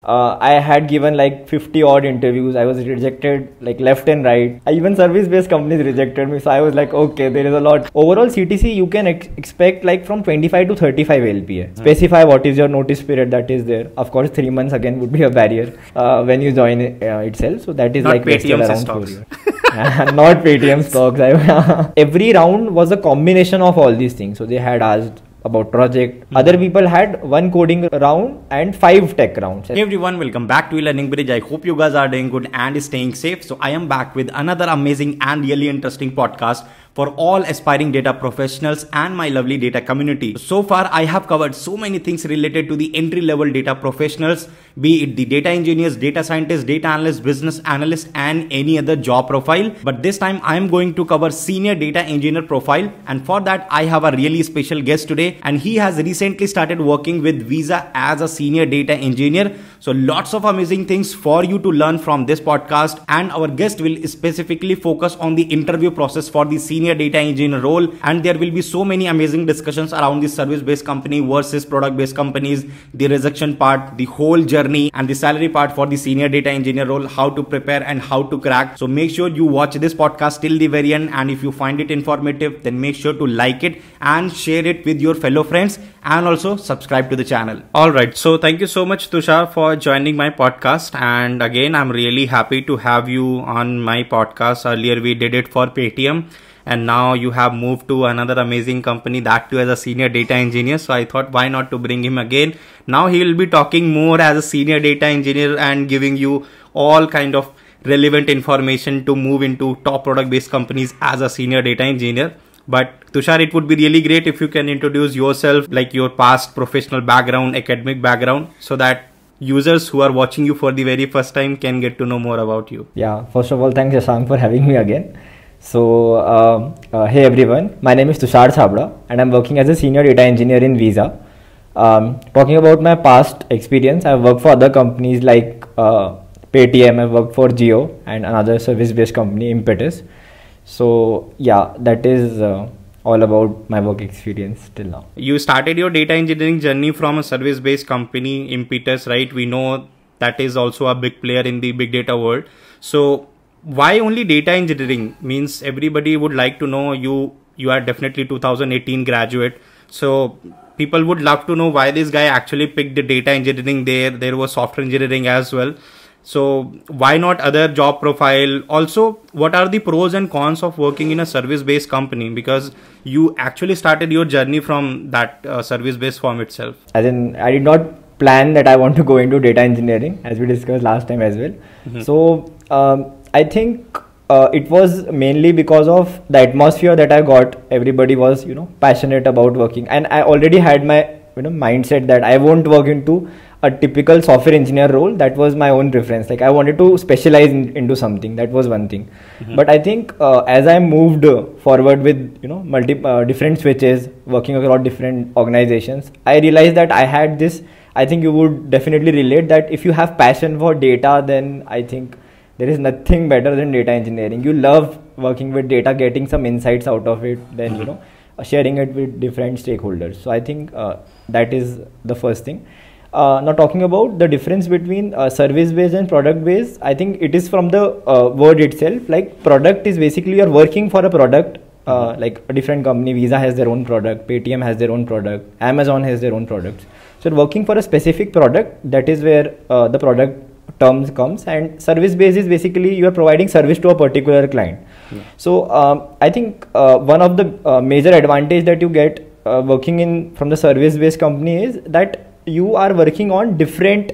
I had given like 50 odd interviews. I was rejected like left and right. Even service-based companies rejected me. So I was like, okay, there is a lot. Overall CTC, you can expect like from 25 to 35 LPA. Specify what is your notice period that is there. Of course, 3 months again would be a barrier when you join itself. So that is not like Paytm around stocks. 4 years. Not Paytm stocks. Every round was a combination of all these things. So they had asked about project. Other people had 1 coding round and 5 tech rounds. Hey everyone, welcome back to Learning Bridge. I hope you guys are doing good and staying safe. So I am back with another amazing and really interesting podcast for all aspiring data professionals and my lovely data community. So far, I have covered so many things related to the entry-level data professionals, be it the data engineers, data scientists, data analysts, business analysts, and any other job profile. But this time, I am going to cover senior data engineer profile. And for that, I have a really special guest today. And he has recently started working with Visa as a senior data engineer. So lots of amazing things for you to learn from this podcast. And our guest will specifically focus on the interview process for the senior data engineer role, and there will be so many amazing discussions around the service-based company versus product-based companies, the rejection part, the whole journey, and the salary part for the senior data engineer role, how to prepare and how to crack. So make sure you watch this podcast till the very end, and if you find it informative, then make sure to like it and share it with your fellow friends, and also subscribe to the channel. All right, so thank you so much, Tushar, for joining my podcast. And again, I'm really happy to have you on my podcast. Earlier we did it for Paytm, and now you have moved to another amazing company, that too as a senior data engineer. So I thought, why not to bring him again? Now he will be talking more as a senior data engineer and giving you all kind of relevant information to move into top product based companies as a senior data engineer. But Tushar, it would be really great if you can introduce yourself, like your past professional background, academic background, so that users who are watching you for the very first time can get to know more about you. Yeah, first of all, thanks Shashank for having me again. So, hey everyone, my name is Tushar 𝗗𝗶𝘀𝗀𝗀 and I'm working as a senior data engineer in Visa. Talking about my past experience, I've worked for other companies like Paytm, I've worked for Jio and another service-based company, Impetus. So, yeah, that is all about my work experience till now. You started your data engineering journey from a service-based company, Impetus, right? We know that is also a big player in the big data world. So, why only data engineering? Means everybody would like to know you are definitely 2018 graduate. So people would love to know why this guy actually picked the data engineering there. There was software engineering as well. So why not other job profile? Also, what are the pros and cons of working in a service-based company? Because you actually started your journey from that service-based firm itself. As in, I did not plan that I want to go into data engineering, as we discussed last time as well. So I think it was mainly because of the atmosphere that I got. Everybody was, passionate about working, and I already had my, mindset that I won't work into a typical software engineer role. That was my own preference. Like I wanted to specialize into something. That was one thing. But I think as I moved forward with, different switches, working across different organizations, I realized that I had this. I think you would definitely relate that if you have passion for data, then I think there is nothing better than data engineering. You love working with data, getting some insights out of it, then sharing it with different stakeholders. So I think that is the first thing. Now talking about the difference between service-based and product-based, I think it is from the word itself. Like product is basically you're working for a product, like a different company. Visa has their own product, Paytm has their own product, Amazon has their own products. So working for a specific product, that is where the product terms comes, and service based is basically you are providing service to a particular client. So I think one of the major advantage that you get working in from the service based company is that you are working on different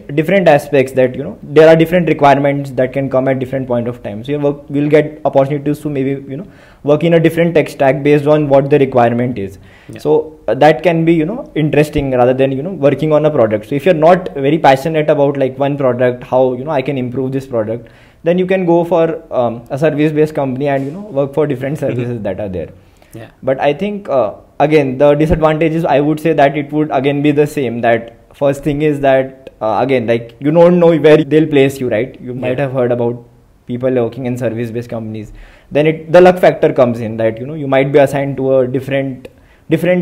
aspects, that there are different requirements that can come at different point of time. So you will get opportunities to maybe work in a different tech stack based on what the requirement is. So that can be interesting rather than working on a product. So if you're not very passionate about like one product, how I can improve this product, then you can go for a service based company and work for different services that are there. But I think again the disadvantages, I would say that it would again be the same. That first thing is that again, like you don't know where they'll place you, right? You might have heard about people working in service based companies. Then the luck factor comes in, that you might be assigned to a different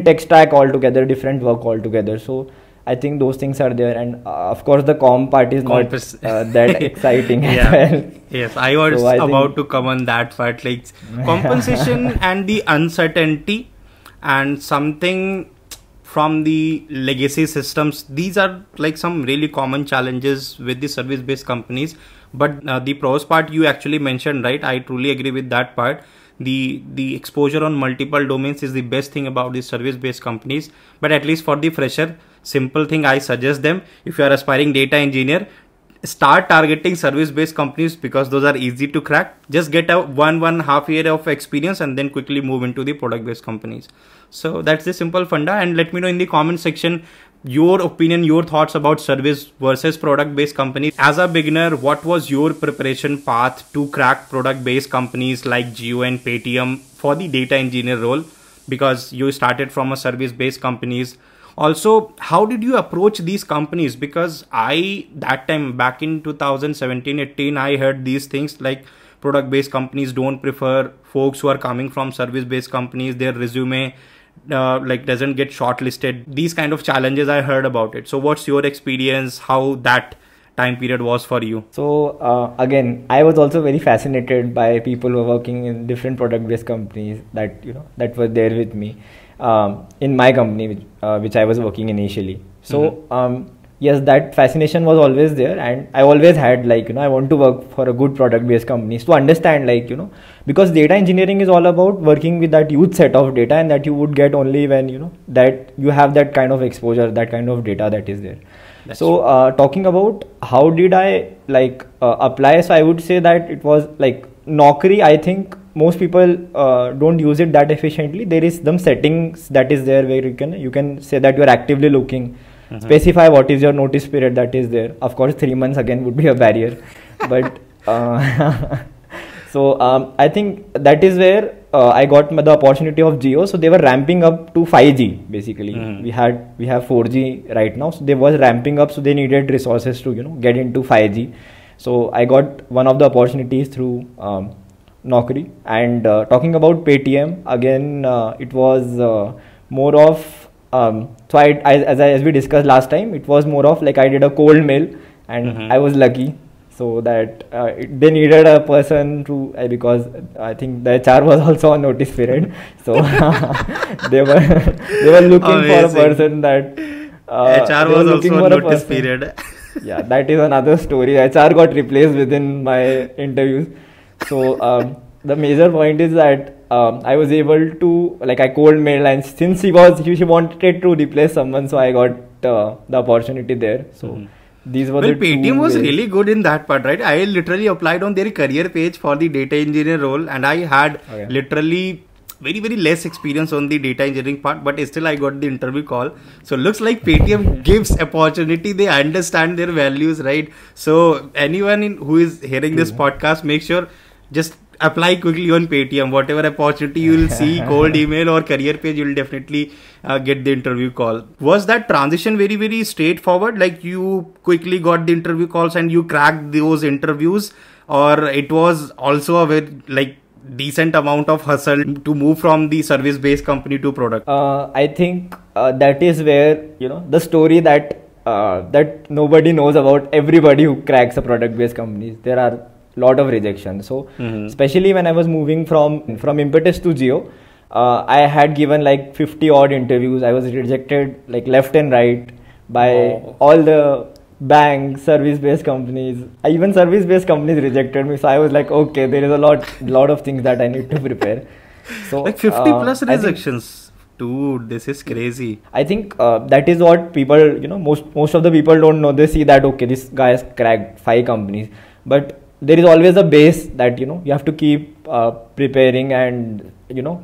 tech stack altogether, different work altogether. So I think those things are there, and of course the comp part is not that exciting as well. Yes, I was about to come on that part, like compensation and the uncertainty and something from the legacy systems. These are like some really common challenges with the service-based companies. But the pros part you actually mentioned, right? I truly agree with that part. The exposure on multiple domains is the best thing about these service-based companies. But at least for the fresher, simple thing I suggest them, if you are aspiring data engineer, start targeting service-based companies because those are easy to crack. Just get a 1.5 year of experience and then quickly move into the product-based companies. So that's the simple funda. And let me know in the comment section your opinion, your thoughts about service versus product-based companies. As a beginner, what was your preparation path to crack product-based companies like Jio and Paytm for the data engineer role? Because you started from a service-based companies. Also, how did you approach these companies? Because that time back in 2017-18, I heard these things like product-based companies don't prefer folks who are coming from service-based companies. Their resume like doesn't get shortlisted. These kind of challenges I heard about it. So what's your experience? How that time period was for you? So again, I was also very fascinated by people who are working in different product-based companies that that were there with me in my company, which I was working initially. So yes, that fascination was always there, and I always had like I want to work for a good product-based companies to understand like because data engineering is all about working with that huge set of data, and that you would get only when that you have that kind of exposure, that kind of data that is there. That's so talking about how did I like apply, so I would say that it was like Naukri. I think most people don't use it that efficiently. There is some settings that is there where you can say that you are actively looking. Specify what is your notice period that is there. Of course 3 months again would be a barrier, but so I think that is where I got the opportunity of Jio. So they were ramping up to 5G basically. We have 4G right now, so they was ramping up, so they needed resources to get into 5G. So I got one of the opportunities through Naukri. And talking about Paytm again, it was more of so as we discussed last time, it was more of like I did a cold mail, and I was lucky so that they needed a person to because I think the HR was also on notice period, so they were looking for a person that HR was also on notice period. Yeah, that is another story. HR got replaced within my interviews. So the major point is that I was able to I cold mail, and since she wanted to replace someone, so I got the opportunity there. So these were the Paytm was really good in that part, right? I literally applied on their career page for the data engineer role, and I had literally very less experience on the data engineering part, but still I got the interview call. So looks like Paytm gives opportunity. They understand their values, right? So anyone who is hearing this podcast, make sure just apply quickly on Paytm. Whatever opportunity you will see, cold email or career page, you will definitely get the interview call. Was that transition very straightforward? Like you quickly got the interview calls and you cracked those interviews, or it was also a very decent amount of hustle to move from the service-based company to product? I think that is where the story that nobody knows about everybody who cracks a product-based companies. There are lot of rejections. So especially when I was moving from Impetus to Jio, I had given 50 odd interviews. I was rejected left and right by all the banks, service-based companies. Even service-based companies rejected me. So I was like, okay, there is a lot of things that I need to prepare. So 50 plus rejections. Dude, this is crazy. I think that is what people, most of the people don't know. They see that okay, this guy has cracked 5 companies, but there is always a base that you have to keep preparing, and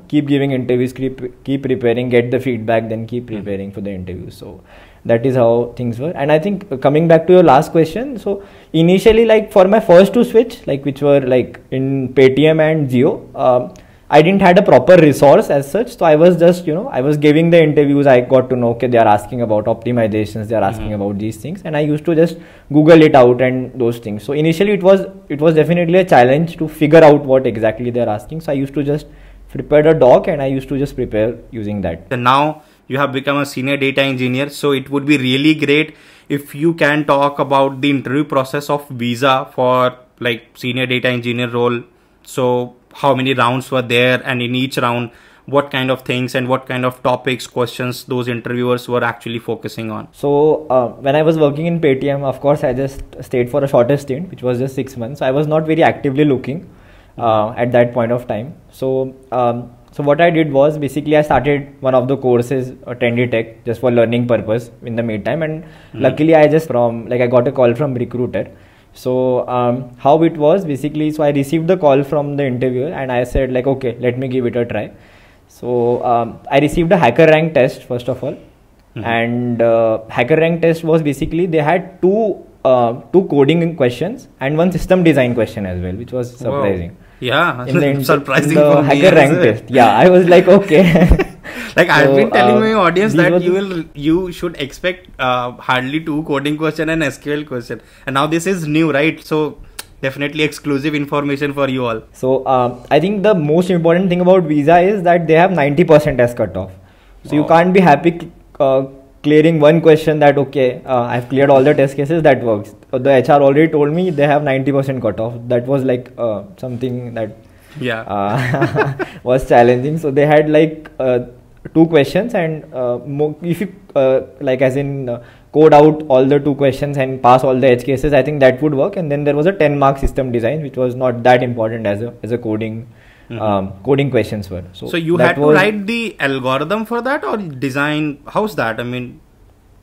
keep giving interviews, keep preparing, get the feedback, then keep preparing for the interviews. So that is how things were. And I think coming back to your last question, so initially for my first 2 switch, which were in Paytm and Jio, I didn't had a proper resource as such. So I was just I was giving the interviews. I got to know okay, they are asking about optimizations, they are asking about these things, and I used to just Google it out and those things. So initially it was definitely a challenge to figure out what exactly they are asking. So I used to just prepare a doc, and I used to just prepare using that. And now you have become a senior data engineer. So it would be really great if you can talk about the interview process of visa for like senior data engineer role. So how many rounds were there, and in each round what kind of things and what kind of topics, questions those interviewers were actually focusing on? So when I was working in Paytm, of course I just stayed for a shorter stint, which was just 6 months. So I was not very actively looking at that point of time. So so what I did was basically I started one of the courses, Trendy Tech, just for learning purpose in the meantime. And luckily I got a call from recruiter. So how it was basically, so I received the call from the interviewer and I said like, okay, let me give it a try. So I received a hacker rank test first of all. And hacker rank test was basically, they had two coding questions and one system design question as well, which was surprising. Whoa. Yeah, surprising in the hacker rank test. Yeah, I was like, okay. Like I've been telling my audience that you should expect hardly 2 coding question and SQL question, and now this is new, right? So definitely exclusive information for you all. So I think the most important thing about visa is that they have 90% as cutoff. So you can't be happy clearing one question that okay, I've cleared all the test cases, that works. The HR already told me they have 90% cutoff. That was like something that was challenging. So they had like 2 questions, and if you like as in code out all the 2 questions and pass all the edge cases, I think that would work. And then there was a 10-mark system design, which was not that important as a coding coding questions were. So you had to write the algorithm for that or design? How's that? I mean,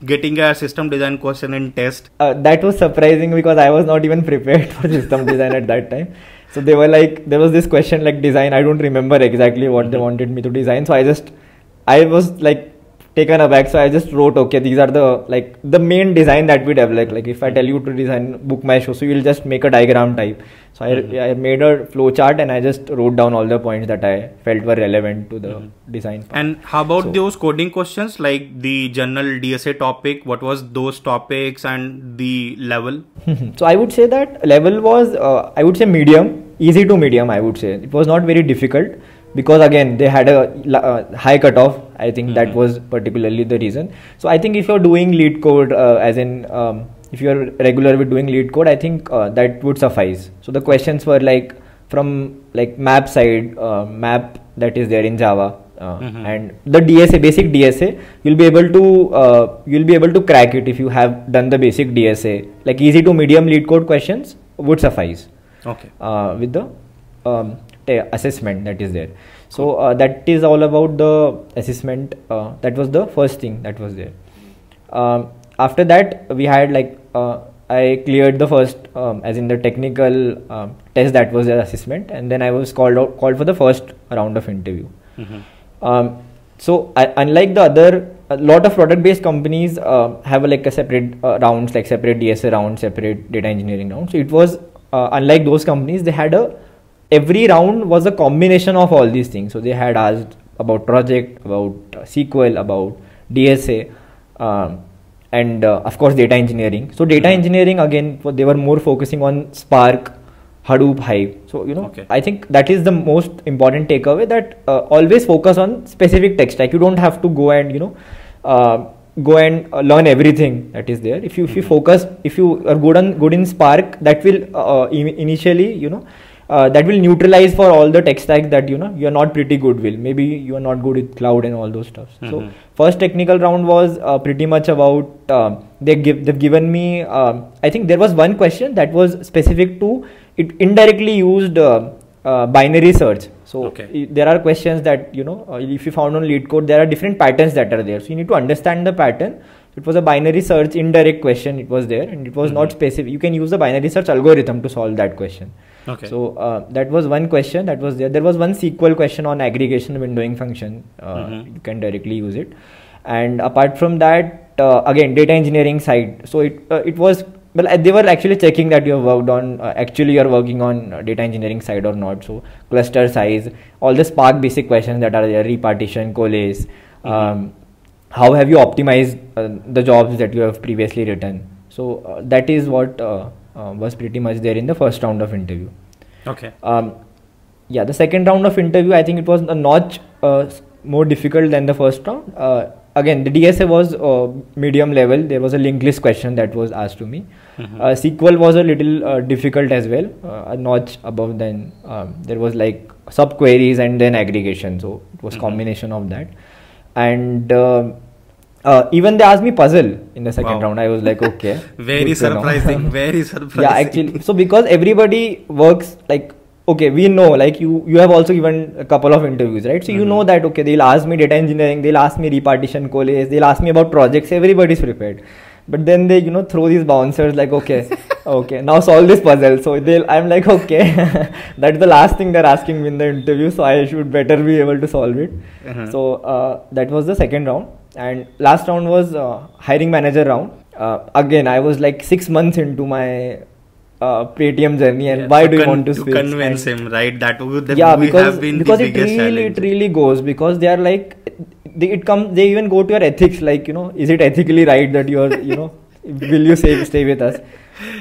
getting a system design question in test. That was surprising because I was not even prepared for system design at that time. So they were like, there was this question like design. I don't remember exactly what they wanted me to design. So I was like taken aback. So I just wrote, okay, these are the main design that we develop. Like if I tell you to design book my show, so you'll just make a diagram type. So I made a flow chart and I just wrote down all the points that I felt were relevant to the design part. And how about those coding questions, like the general DSA topic? What was those topics and the level? So I would say that level was, I would say medium, easy to medium, I would say. It was not very difficult because again, they had a high cutoff. I think that was particularly the reason. So I think if you're doing lead code, as in if you're regular with doing lead code, I think that would suffice. So the questions were like from like map side, map that is there in Java, and the DSA, basic DSA, you'll be able to crack it if you have done the basic DSA. Like easy to medium lead code questions would suffice. Okay. With the assessment that is there. So that is all about the assessment. That was the first thing that was there. After that, we had like I cleared the first, as in the technical test, that was the assessment, and then I was called for the first round of interview. So unlike the other, a lot of product-based companies have like a separate rounds, like separate DSA round, separate data engineering round. So it was unlike those companies, they had every round was a combination of all these things. So they had asked about project, about SQL, about DSA, and of course data engineering. So data engineering, again, they were more focusing on Spark, Hadoop, Hive. So I think that is the most important takeaway, that always focus on specific tech stack. You don't have to go and learn everything that is there. If you focus, if you are good in Spark, that will initially that will neutralize for all the tech stack that you are not pretty good with. Maybe you are not good with cloud and all those stuff. So first technical round was pretty much about they've given me I think there was one question that was specific to it, indirectly used binary search. So there are questions that if you found on lead code, there are different patterns that are there. So you need to understand the pattern. It was a binary search indirect question. It was there, and it was not specific. You can use the binary search algorithm to solve that question. So that was one question that was there. There was one SQL question on aggregation windowing function. You can directly use it. And apart from that, again, data engineering side. So it was, well, they were actually checking that you have worked on, actually you are working on data engineering side or not. So cluster size, all the Spark basic questions that are there, repartition, coalesce, how have you optimized the jobs that you have previously written. So that is what was pretty much there in the first round of interview. Yeah, the second round of interview, I think it was a notch more difficult than the first round. again, the DSA was medium level. There was a linked list question that was asked to me. SQL was a little difficult as well, a notch above. Then there was like sub queries and then aggregation. So it was combination of that. And even they asked me puzzle in the second round. I was like, okay. Very surprising. Very surprising. Yeah, actually. So because everybody works like, okay, we know, like you have also given a couple of interviews, right? So you know that, okay, they'll ask me data engineering, they'll ask me repartition collages, they'll ask me about projects, everybody's prepared. But then they, throw these bouncers like, okay, okay, now solve this puzzle. So I'm like, okay, that's the last thing they're asking me in the interview, so I should better be able to solve it. So that was the second round. And last round was hiring manager round. Again, I was like 6 months into my Paytm journey, and why do you want to switch? To convince him, right? That would because have been because the it biggest challenge. really goes, because they are like, they even go to your ethics, like, is it ethically right that you're, will you stay with us?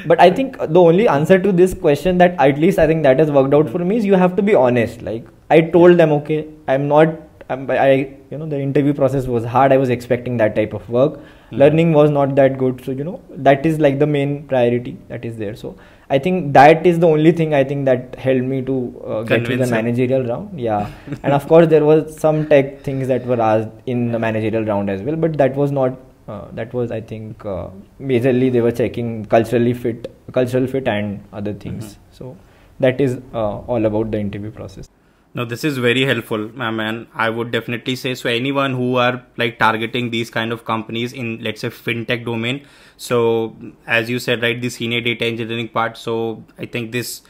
But I think the only answer to this question that at least I think that has worked out for me is you have to be honest. Like I told them, okay, the interview process was hard. I was expecting that type of work. Learning was not that good. So, that is like the main priority that is there. So I think that is the only thing I think that helped me to get to the managerial round. Yeah. And of course there was some tech things that were asked in the managerial round as well, but that was not, that was, I think, majorly they were checking cultural fit and other things. So that is all about the interview process. No, this is very helpful, man. I would definitely say, so anyone who are like targeting these kind of companies in, let's say, fintech domain. So as you said, right, the senior data engineering part. So I think this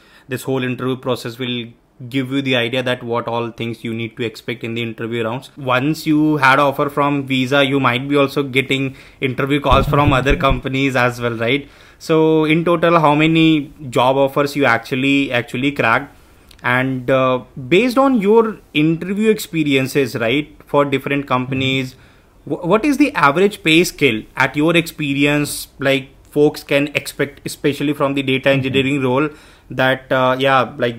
whole interview process will give you the idea that what all things you need to expect in the interview rounds. Once you had offer from Visa, you might be also getting interview calls from other companies as well, right? So in total, how many job offers you actually cracked? And based on your interview experiences, right, for different companies, what is the average pay scale at your experience, like folks can expect, especially from the data engineering role, that like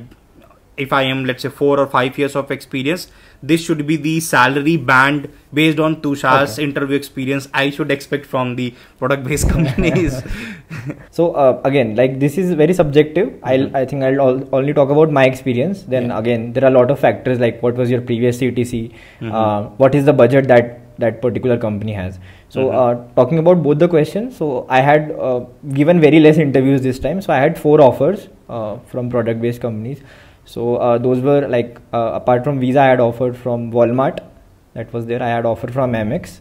if I am, let's say, 4 or 5 years of experience, this should be the salary band based on Tushar's interview experience I should expect from the product-based companies. So again, like this is very subjective. I think I'll only talk about my experience. Then again, there are a lot of factors like what was your previous CTC, what is the budget that particular company has. So talking about both the questions, so I had given very less interviews this time. So I had 4 offers from product-based companies. So those were like, apart from Visa, I had offered from Walmart, that was there. I had offer from Amex,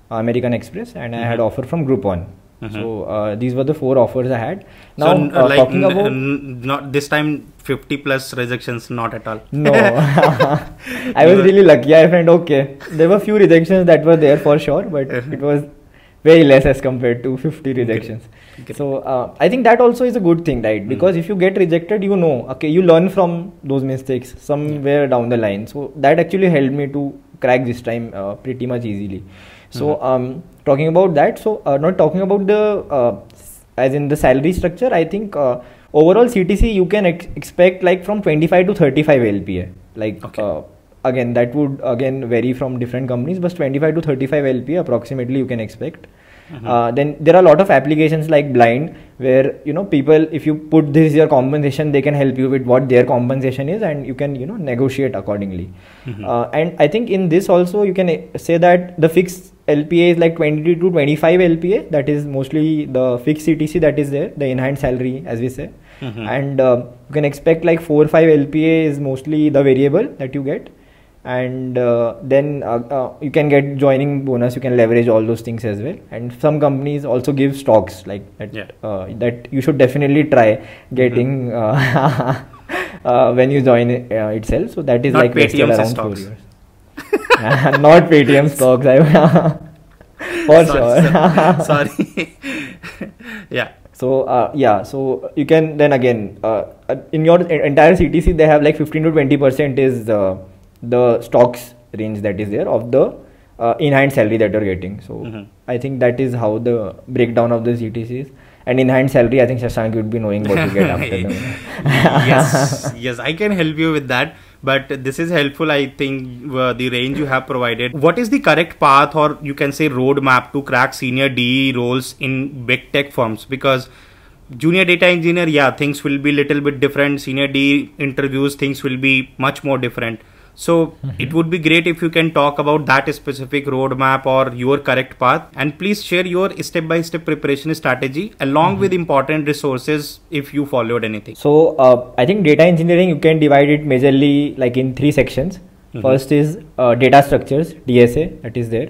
American Express, and I had offer from Groupon. So these were the 4 offers I had. Now so, talking about, not this time 50 plus rejections, not at all. No, I was really lucky. I found okay. There were few rejections that were there for sure, but it was very less as compared to 50 rejections. So I think that also is a good thing, right? Because if you get rejected, okay, you learn from those mistakes somewhere down the line. So that actually helped me to crack this time pretty much easily. So talking about that, so not talking about the as in the salary structure, I think overall CTC you can expect like from 25 to 35 LPA. Like again, that would again vary from different companies, but 25 to 35 LPA approximately you can expect. Then there are a lot of applications like Blind, where people, if you put this your compensation, they can help you with what their compensation is, and you can negotiate accordingly. And I think in this also you can say that the fixed LPA is like 20 to 25 LPA. That is mostly the fixed CTC that is there, the enhanced salary as we say. And you can expect like 4 or 5 LPA is mostly the variable that you get. And then you can get joining bonus, you can leverage all those things as well. And some companies also give stocks like that, that you should definitely try getting when you join itself. So that is not like vested around stocks. 4 years. Not Paytm stocks, for sure. Sorry. So so you can then again in your entire CTC they have like 15 to 20% is the stocks range that is there of the in-hand salary that you're getting. So I think that is how the breakdown of the CTC is. And in-hand salary, I think Shashank would be knowing what to get after them. Yes, I can help you with that. but this is helpful. I think the range you have provided. What is the correct path, or you can say roadmap, to crack senior DE roles in big tech firms? Because junior data engineer, yeah, things will be little bit different. Senior DE interviews, things will be much more different. So it would be great if you can talk about that specific roadmap or your correct path, and please share your step-by-step preparation strategy along with important resources if you followed anything. So I think data engineering, you can divide it majorly like in 3 sections. First is data structures, DSA, that is there.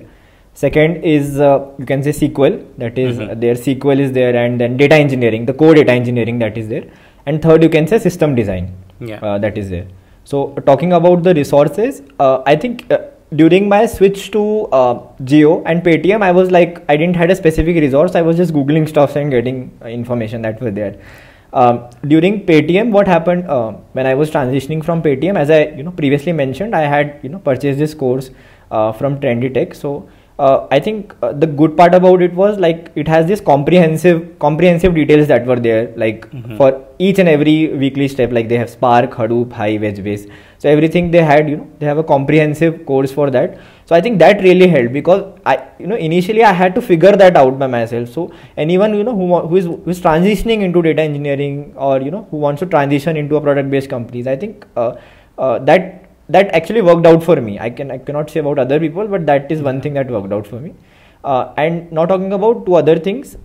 Second is you can say SQL, that is there. SQL is there, and then data engineering, the core data engineering, that is there. And third, you can say system design, that is there. So talking about the resources, I think during my switch to Jio and Paytm, I was like, I didn't had a specific resource. I was just Googling stuff and getting information that was there. During Paytm, what happened when I was transitioning from Paytm, as I previously mentioned, I had purchased this course from Trendy Tech. So I think the good part about it was like it has this comprehensive details that were there, like for each and every weekly step. Like they have Spark, Hadoop, Hive, Edgebase. So everything they had, they have a comprehensive course for that. So I think that really helped, because initially I had to figure that out by myself. So anyone who is transitioning into data engineering, or who wants to transition into a product based companies, I think that actually worked out for me. I cannot say about other people, but that is one thing that worked out for me. And not talking about 2 other things,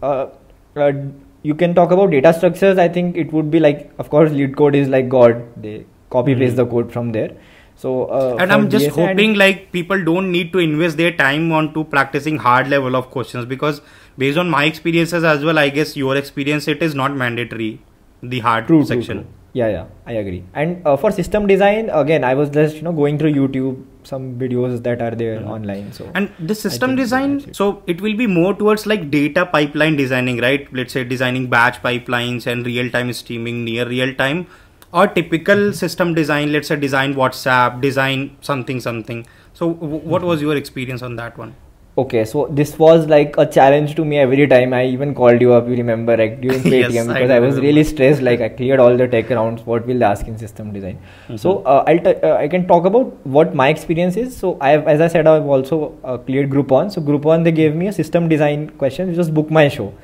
you can talk about data structures. I think it would be like, of course, lead code is like God. They copy paste the code from there. So and I'm just hoping like people don't need to invest their time onto practicing hard level of questions, because based on my experiences as well, I guess your experience, it is not mandatory, the hard section. True. Yeah, I agree. And for system design, again, I was just going through YouTube, some videos that are there online. So and the system design, so it will be more towards like data pipeline designing, right? Let's say designing batch pipelines and real-time streaming, near real-time, or typical system design. Let's say design WhatsApp, design something. So what was your experience on that one? Okay, so this was like a challenge to me every time. I even called you up, you remember, like during Paytm, yes, because I was really stressed. Like I cleared all the tech rounds. What will they ask in system design? So I can talk about what my experience is. So as I said, I've also cleared Group 1. So Group 1, they gave me a system design question, which was Book My Show.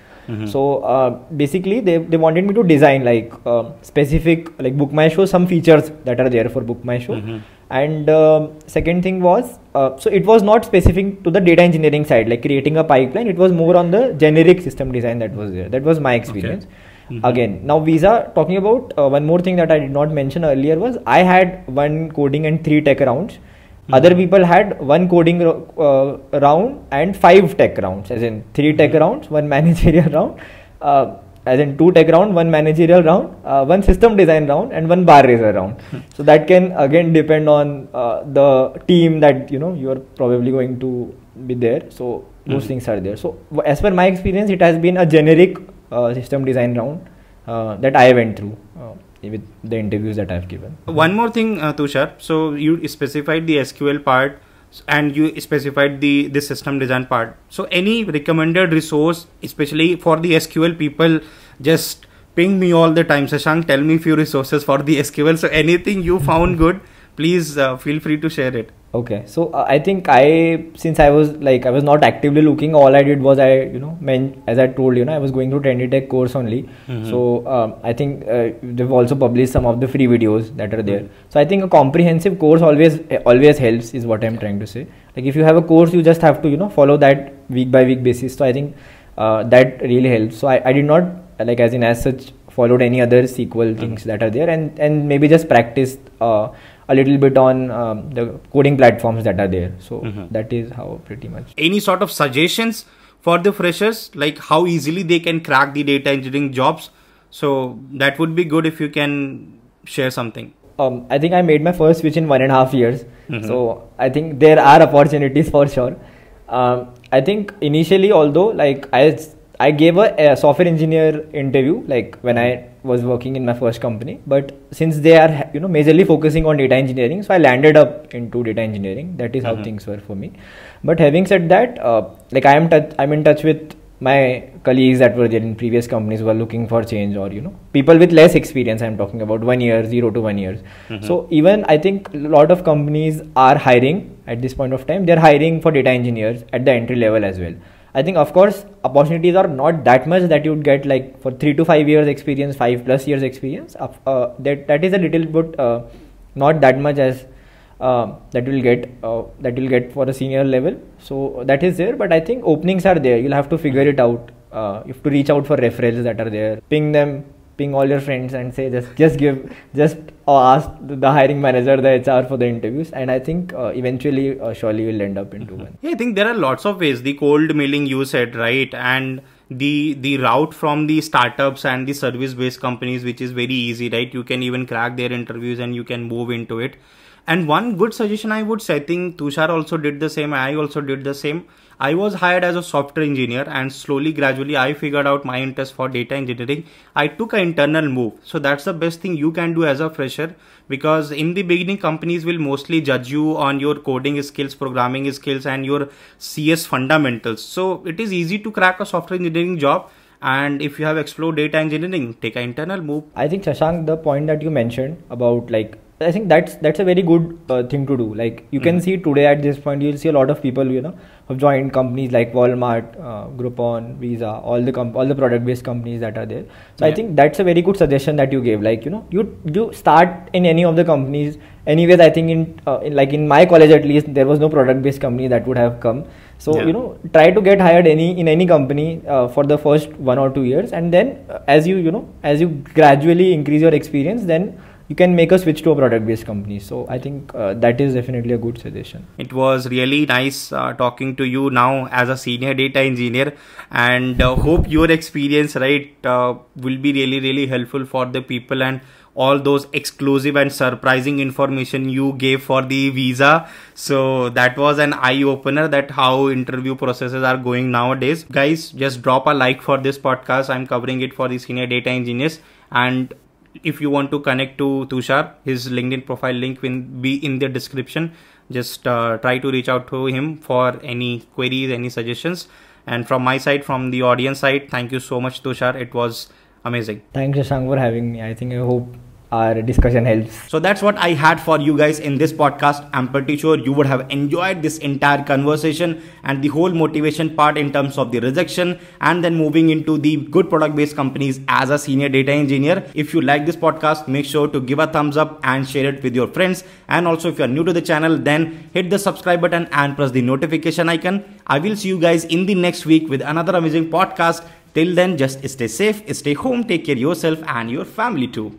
So basically they wanted me to design like specific, like Book My Show, some features that are there for Book My Show. And second thing was, so it was not specific to the data engineering side, like creating a pipeline. It was more on the generic system design that was there. That was my experience. Again, now Visa, talking about one more thing that I did not mention earlier was, I had 1 coding and 3 tech rounds. Other people had 1 coding round and 5 tech rounds, as in 3 tech rounds, 1 managerial round, as in 2 tech round, 1 managerial round, 1 system design round, and 1 bar raiser round. So that can again depend on the team that you are probably going to be there. So those things are there. So as per my experience, it has been a generic system design round that I went through with the interviews that I've given. One more thing, Tushar. So you specified the SQL part and you specified the system design part. So any recommended resource, especially for the SQL people, just ping me all the time. Shashank, tell me few resources for the SQL. So anything you found good, please feel free to share it. Okay, so I think since I was not actively looking, all I did was as I told I was going through Trendy Tech course only. So I think they've also published some of the free videos that are there. So I think a comprehensive course always helps, is what I'm trying to say. Like if you have a course, you just have to follow that week by week basis. So I think that really helps. So I did not as such followed any other SQL things that are there, and maybe just practiced a little bit on the coding platforms that are there. So that is how pretty much. Any sort of suggestions for the freshers, like how easily they can crack the data engineering jobs? So that would be good if you can share something. I think I made my first switch in 1.5 years. So I think there are opportunities for sure. I think initially, although I gave a software engineer interview like when I was working in my first company, but since they are majorly focusing on data engineering, so I landed up into data engineering. That is how things were for me. But having said that, I'm in touch with my colleagues that were there in previous companies were looking for change, or people with less experience. I'm talking about 1 year, 0 to 1 years. So even I think a lot of companies are hiring at this point of time. They're hiring for data engineers at the entry level as well. I think of course opportunities are not that much that you would get like for 3 to 5 years experience, 5+ years experience. That is a little bit not that much as that you'll get for a senior level. So that is there, but I think openings are there. You'll have to figure it out. You have to reach out for referrals that are there. Ping all your friends and say just ask the hiring manager, the HR for the interviews, and I think eventually surely you'll end up into one. Yeah, I think there are lots of ways. The cold mailing you said, right, and the route from the startups and the service based companies, which is very easy, right? You can even crack their interviews and you can move into it. And one good suggestion I would say, I think Tushar also did the same, I also did the same. I was hired as a software engineer, and slowly gradually I figured out my interest for data engineering. I took an internal move. So that's the best thing you can do as a fresher, because in the beginning companies will mostly judge you on your coding skills, programming skills and your CS fundamentals. So it is easy to crack a software engineering job. And if you have explored data engineering, take an internal move. I think Shashank, the point that you mentioned about I think that's a very good thing to do. Like you can see today at this point, you'll see a lot of people have joined companies like Walmart, Groupon, Visa, all the product based companies that are there. So I think that's a very good suggestion that you gave. Like you start in any of the companies. Anyways, I think in my college at least, there was no product based company that would have come. So try to get hired in any company for the first 1 or 2 years, and then as you gradually increase your experience, then you can make a switch to a product based company. So I think that is definitely a good suggestion. It was really nice talking to you now as a senior data engineer, and hope your experience will be really helpful for the people, and all those exclusive and surprising information you gave for the visa. So that was an eye opener that how interview processes are going nowadays. Guys, just drop a like for this podcast. I'm covering it for the senior data engineers, and if you want to connect to Tushar, his LinkedIn profile link will be in the description. Just try to reach out to him for any queries, any suggestions. And from my side, from the audience side, thank you so much, Tushar. It was amazing. Thanks, Shashank, for having me. I hope our discussion helps. So that's what I had for you guys in this podcast. I'm pretty sure you would have enjoyed this entire conversation and the whole motivation part in terms of the rejection and then moving into the good product based companies as a senior data engineer. If you like this podcast, make sure to give a thumbs up and share it with your friends. And also if you're new to the channel, then hit the subscribe button and press the notification icon. I will see you guys in the next week with another amazing podcast. Till then, just stay safe, stay home, take care of yourself and your family too.